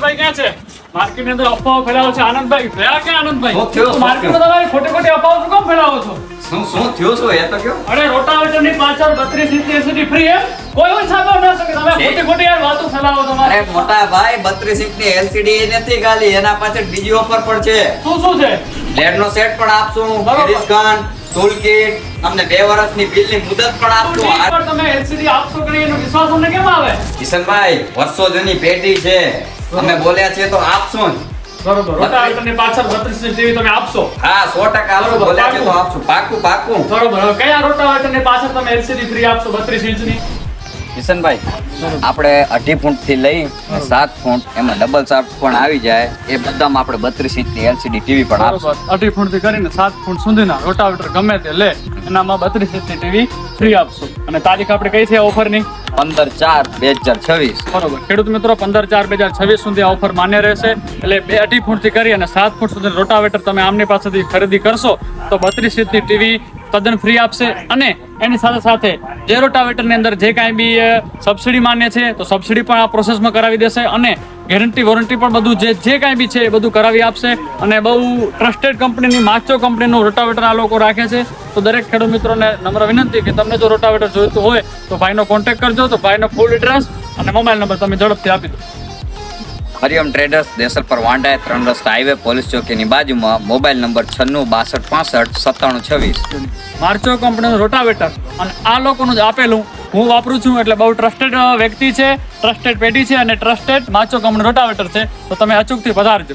આનંદભાઈ ક્યાં છે? માર્કેટની અંદર અફવાઓ ફેલાવો છે. આનંદભાઈ ગયા ક્યાં? આનંદભાઈ શું થયું? માર્કેટમાં તમારી ખોટી અફવાઓ શું કામ ફેલાવો છો? શું થયું શું એ તો કયો? અરે રોટાવેટરની પાછળ 32 ઇંચની LCD ફ્રી એમ કોઈ પણ છાપા ન શકે. તમે ખોટી યાર વાતો ફેલાવો તમારે. અરે મોટા ભાઈ 32 ઇંચની LCD નથી ખાલી, એના પાછળ બીજી ઓફર પણ છે. શું છે? લેડ નો સેટ પણ આપશું, બરોબર. ડિસ્કાઉન્ટ, ટૂલ કિટ, તમને 2 વર્ષની બિલની મુદત પણ આપશું. પણ તમે LCD આપશો કે નહીં એનો વિશ્વાસ અમને કેમ આવે? કિશનભાઈ, વર્ષો જૂની પેઢી છે, અમે બોલ્યા છે તો આપશું જ. બરોબર. રોટાવેટરની પાછળ 32 ઇંચ ટીવી તમે આપશો? હા 100% આપશું, બરોબર, બોલ્યા છે તો આપશું, પાકું. બરોબર. હવે કયા રોટાવેટરની પાછળ તમે LCD ફ્રી આપશો 32 ઇંચની? કિશનભાઈ, આપણે 2.5 ફૂટ થી લઈ 7 ફૂટ એમાં ડબલ શાફ્ટ પણ આવી જાય, એ બધામાં આપણે 32 ઇંચની LCD ટીવી પણ આપશું. બરોબર. 2.5 ફૂટ થી કરીને 7 ફૂટ સુધીના રોટાવેટર ગમે તે લે એનામાં 32 ઇંચની ટીવી ફ્રી આપશું. અને તારીખ આપણે કઈ છે ઓફરની? 15/4/2026. બરોબર. ખેડૂત મિત્રો 15/4/2026 સુધી આ ઓફર માન્ય રહેશે. એટલે 2.5 ફૂટ થી કરી અને 7 ફૂટ સુધી રોટાવેટર તમે આમની પાસેથી ખરીદી કરશો તો 32 ઇંચની ટીવી તદ્દન ફ્રી આપશે. અને એની સાથે સાથે જે રોટાવેટરની અંદર જે કાંઈ બી સબસિડી માન્ય છે તો સબસિડી પણ આ પ્રોસેસમાં કરાવી દેશે. અને ગેરંટી વોરંટી પણ બધું જે કાંઈ બી છે એ બધું કરાવી આપશે. અને બહુ ટ્રસ્ટેડ કંપનીની માચો કંપનીનું રોટાવેટર આ લોકો રાખે છે. તો દરેક ખેડૂત મિત્રોને નમ્ર વિનંતી કે તમને જો રોટાવેટર જોઈતું હોય તો ભાઈનો કોન્ટેક્ટ કરજો. તો ભાઈનો ફૂલ એડ્રેસ અને મોબાઈલ નંબર તમે ઝડપથી આપી દો. હરિઓમ ટ્રેડર્સ, દેસલપર વાંડા, 3 રસ્તા હાઈવે, પોલીસ ચોકીની બાજુમાં. Mobile number 9662655726. માર્ચો કંપનીનું રોટાવેટર અને આ લોકોનું જ આપેલું હું વાપરું છું. એટલે બહુ ટ્રસ્ટેડ વ્યક્તિ છે, ટ્રસ્ટેડ પેઢી છે અને ટ્રસ્ટેડ માચો કંપની રોટાવેટર છે. તો તમે અચૂકથી પધારજો.